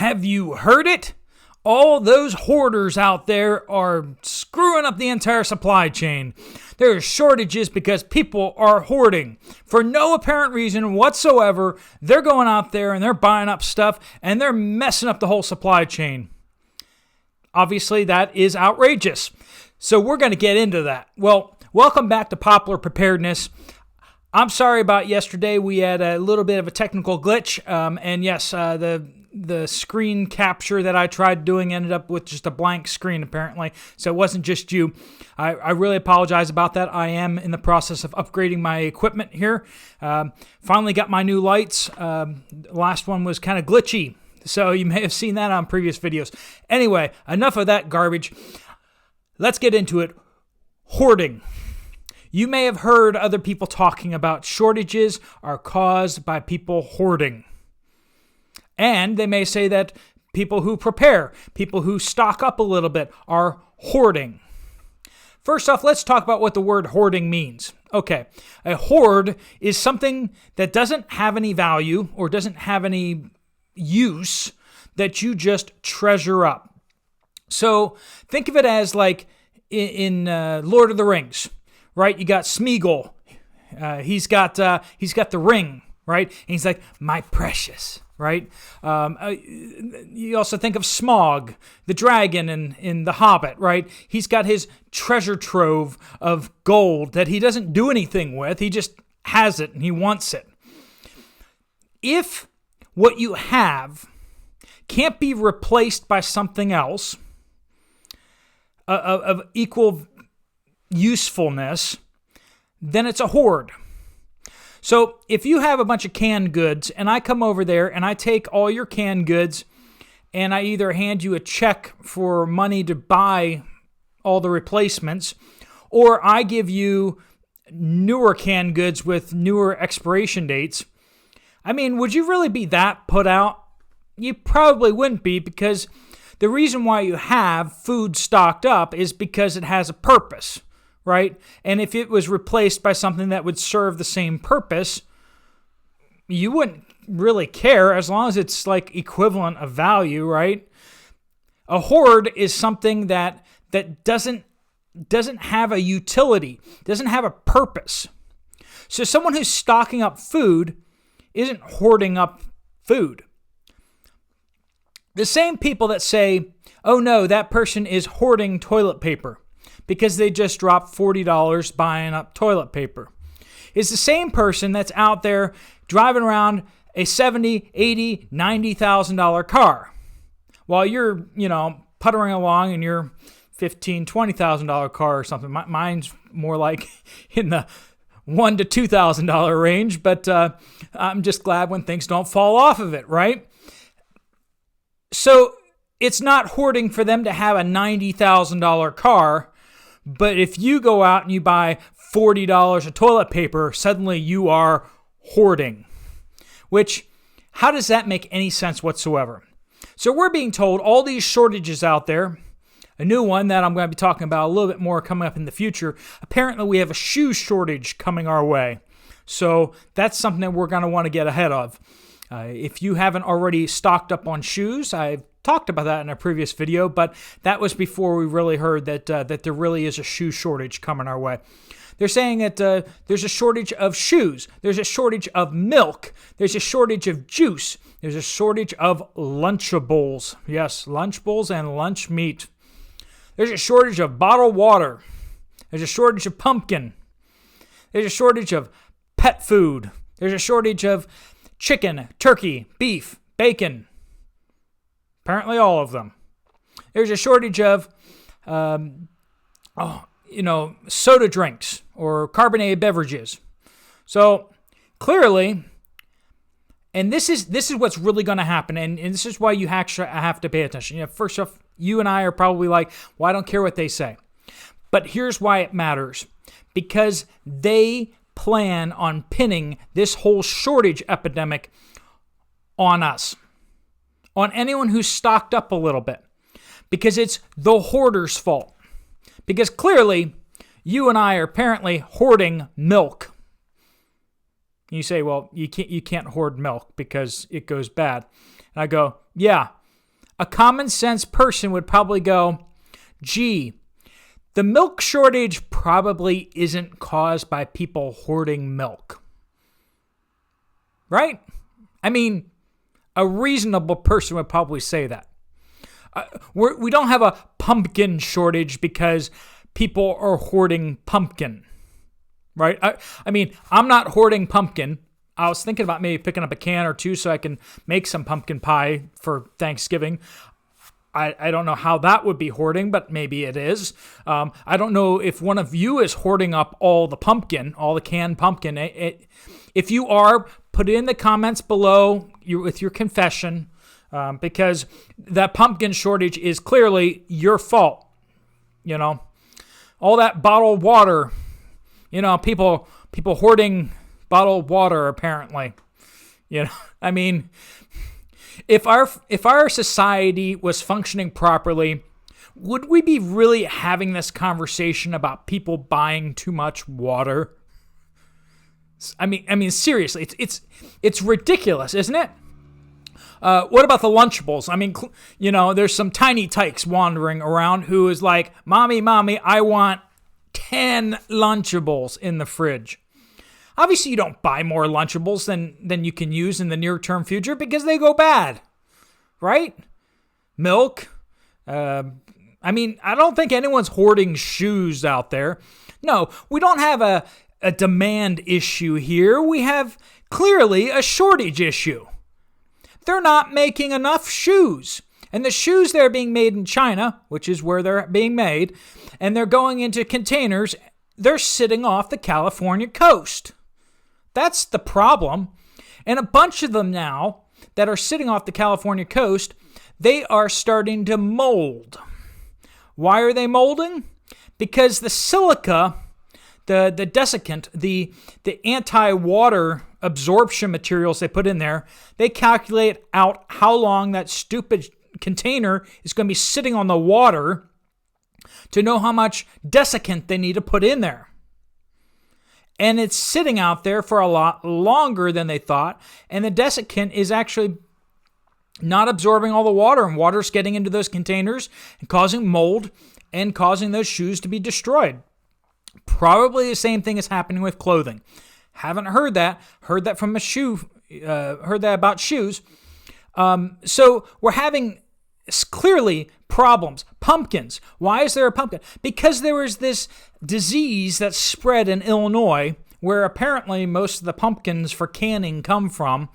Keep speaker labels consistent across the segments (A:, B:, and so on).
A: Have you heard it? All those hoarders out there are screwing up the entire supply chain. There are shortages because people are hoarding. For no apparent reason whatsoever, they're going out there and they're buying up stuff and they're messing up the whole supply chain. Obviously, that is outrageous. So we're going to get into that. Well, welcome back to Popular Preparedness. I'm sorry about yesterday. We had a little bit of a technical glitch. And yes, the screen capture that I tried doing ended up with just a blank screen, apparently. So it wasn't just you. I really apologize about that. I am in the process of upgrading my equipment here. Finally got my new lights. Last one was kind of glitchy, so you may have seen that on previous videos. Anyway, enough of that garbage. Let's get into it. Hoarding. You may have heard other people talking about shortages are caused by people hoarding. And they may say that people who prepare, people who stock up a little bit, are hoarding. First off, let's talk about what the word hoarding means. Okay, a hoard is something that doesn't have any value or doesn't have any use that you just treasure up. So think of it as like in Lord of the Rings, right? You got Smeagol. He's got the ring, right? And he's like, my precious. Right? You also think of Smaug, the dragon in The Hobbit, right? He's got his treasure trove of gold that he doesn't do anything with. He just has it and he wants it. If what you have can't be replaced by something else of equal usefulness, then it's a hoard. So if you have a bunch of canned goods and I come over there and I take all your canned goods and I either hand you a check for money to buy all the replacements, or I give you newer canned goods with newer expiration dates, I mean, would you really be that put out? You probably wouldn't be, because the reason why you have food stocked up is because it has a purpose. Right? And if it was replaced by something that would serve the same purpose, you wouldn't really care as long as it's like equivalent of value, right? A hoard is something that doesn't have a utility, doesn't have a purpose. So someone who's stocking up food isn't hoarding up food. The same people that say, oh no, that person is hoarding toilet paper because they just dropped $40 buying up toilet paper, is the same person that's out there driving around a $70,000, $80,000, $90,000 car while you're, puttering along in your $15,000, $20,000 car or something. Mine's more like in the $1,000 to $2,000 range, but I'm just glad when things don't fall off of it, right? So it's not hoarding for them to have a $90,000 car. But if you go out and you buy $40 of toilet paper, suddenly you are hoarding. Which, how does that make any sense whatsoever? So we're being told all these shortages out there. A new one that I'm going to be talking about a little bit more coming up in the future. Apparently we have a shoe shortage coming our way. So that's something that we're going to want to get ahead of. If you haven't already stocked up on shoes, I've talked about that in a previous video, but that was before we really heard that there really is a shoe shortage coming our way. They're saying that there's a shortage of shoes, there's a shortage of milk, there's a shortage of juice, there's a shortage of Lunchables. Yes, Lunchables and lunch meat. There's a shortage of bottled water. There's a shortage of pumpkin. There's a shortage of pet food. There's a shortage of chicken, turkey, beef, bacon. Apparently all of them. There's a shortage of, soda drinks or carbonated beverages. So clearly, and this is what's really going to happen, and this is why you actually have to pay attention. First off, you and I are probably like, well, I don't care what they say. But here's why it matters. Because they plan on pinning this whole shortage epidemic on us, on anyone who's stocked up a little bit, because it's the hoarder's fault. Because clearly, you and I are apparently hoarding milk. You say, well, you can't hoard milk because it goes bad. And I go, yeah, a common sense person would probably go, gee, the milk shortage probably isn't caused by people hoarding milk. Right? I mean, a reasonable person would probably say that. We don't have a pumpkin shortage because people are hoarding pumpkin. Right? I mean, I'm not hoarding pumpkin. I was thinking about maybe picking up a can or two so I can make some pumpkin pie for Thanksgiving. I don't know how that would be hoarding, but maybe it is. I don't know if one of you is hoarding up all the canned pumpkin. If you are, put it in the comments below with your confession, because that pumpkin shortage is clearly your fault. You know, all that bottled water, you know, people hoarding bottled water apparently. You know, I mean, if our society was functioning properly, would we be really having this conversation about people buying too much water? I mean, seriously, it's ridiculous, isn't it? What about the Lunchables? I mean, you know, there's some tiny tykes wandering around who is like, Mommy, I want 10 Lunchables in the fridge. Obviously, you don't buy more Lunchables than you can use in the near-term future because they go bad, right? Milk. I mean, I don't think anyone's hoarding shoes out there. No, we don't have a demand issue here. We have clearly a shortage issue. They're not making enough shoes. And the shoes that are being made in China, which is where they're being made, and they're going into containers, they're sitting off the California coast. That's the problem. And a bunch of them now that are sitting off the California coast, they are starting to mold. Why are they molding? Because the silica, the desiccant, the anti-water absorption materials they put in there, they calculate out how long that stupid container is going to be sitting on the water to know how much desiccant they need to put in there. And it's sitting out there for a lot longer than they thought. And the desiccant is actually not absorbing all the water. And water's getting into those containers and causing mold and causing those shoes to be destroyed. Probably the same thing is happening with clothing. Haven't heard that. Heard that from heard that about shoes. So we're having clearly problems. Pumpkins. Why is there a pumpkin? Because there was this disease that spread in Illinois where apparently most of the pumpkins for canning come from.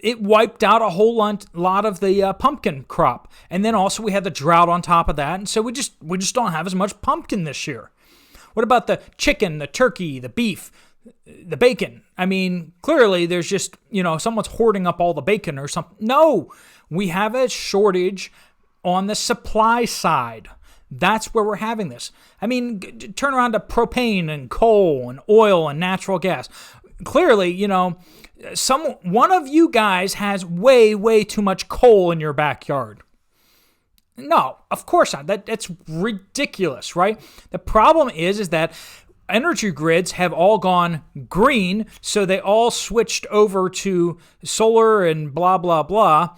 A: It wiped out a whole lot of the pumpkin crop. And then also we had the drought on top of that. And so we just don't have as much pumpkin this year. What about the chicken, the turkey, the beef, the bacon? I mean, clearly there's just, you know, someone's hoarding up all the bacon or something. No, we have a shortage on the supply side. That's where we're having this. I mean, turn around to propane and coal and oil and natural gas. Clearly, you know, one of you guys has way too much coal in your backyard. No, of course not. That's ridiculous, right? The problem is that energy grids have all gone green, so they all switched over to solar and blah, blah, blah.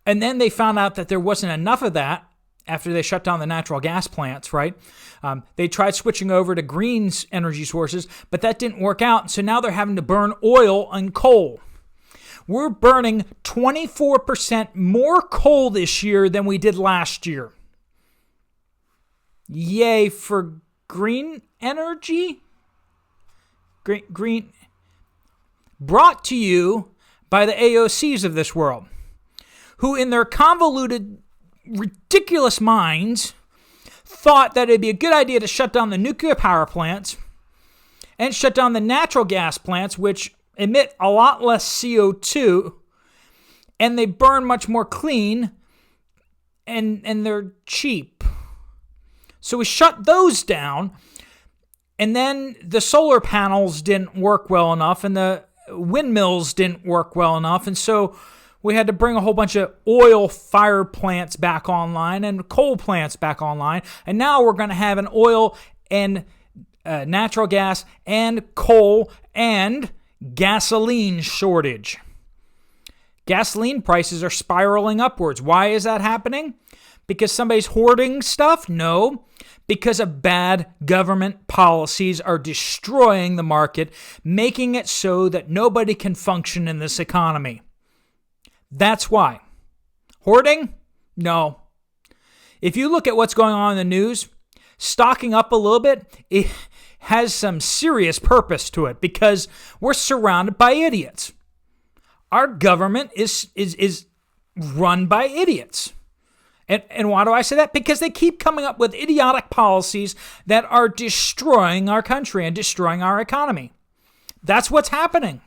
A: And then they found out that there wasn't enough of that after they shut down the natural gas plants, right? They tried switching over to green energy sources, but that didn't work out. So now they're having to burn oil and coal. We're burning 24% more coal this year than we did last year. Yay for green energy? Green. Brought to you by the AOCs of this world, who in their convoluted, ridiculous minds thought that it'd be a good idea to shut down the nuclear power plants and shut down the natural gas plants, which emit a lot less CO2, and they burn much more clean, and they're cheap. So we shut those down, and then the solar panels didn't work well enough, and the windmills didn't work well enough, and so we had to bring a whole bunch of oil fire plants back online and coal plants back online, and now we're going to have an oil and natural gas and coal and gasoline shortage. Gasoline prices are spiraling upwards. Why is that happening? Because somebody's hoarding stuff? No. Because of bad government policies are destroying the market, making it so that nobody can function in this economy. That's why. Hoarding? No. If you look at what's going on in the news, stocking up a little bit, it has some serious purpose to it because we're surrounded by idiots. Our government is run by idiots. And why do I say that? Because they keep coming up with idiotic policies that are destroying our country and destroying our economy. That's what's happening.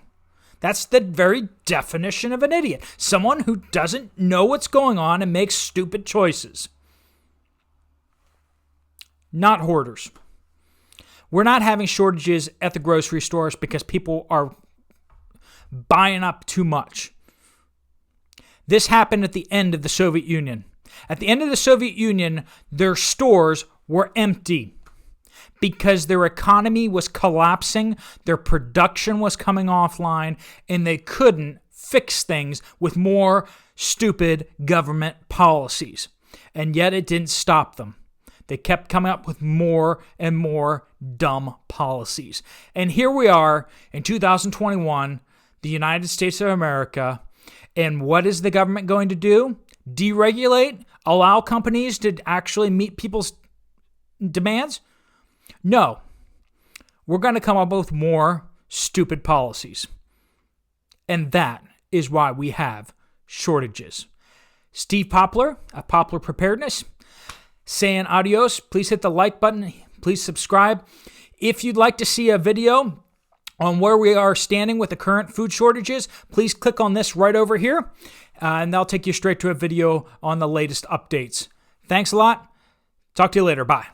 A: That's the very definition of an idiot. Someone who doesn't know what's going on and makes stupid choices. Not hoarders. We're not having shortages at the grocery stores because people are buying up too much. This happened at the end of the Soviet Union. At the end of the Soviet Union, their stores were empty because their economy was collapsing, their production was coming offline, and they couldn't fix things with more stupid government policies. And yet it didn't stop them. They kept coming up with more and more dumb policies. And here we are in 2021, the United States of America, and what is the government going to do? Deregulate? Allow companies to actually meet people's demands? No. We're going to come up with more stupid policies. And that is why we have shortages. Steve Poplar of Poplar Preparedness, saying adios. Please hit the like button. Please subscribe. If you'd like to see a video on where we are standing with the current food shortages, please click on this right over here, and that'll take you straight to a video on the latest updates. Thanks a lot. Talk to you later. Bye.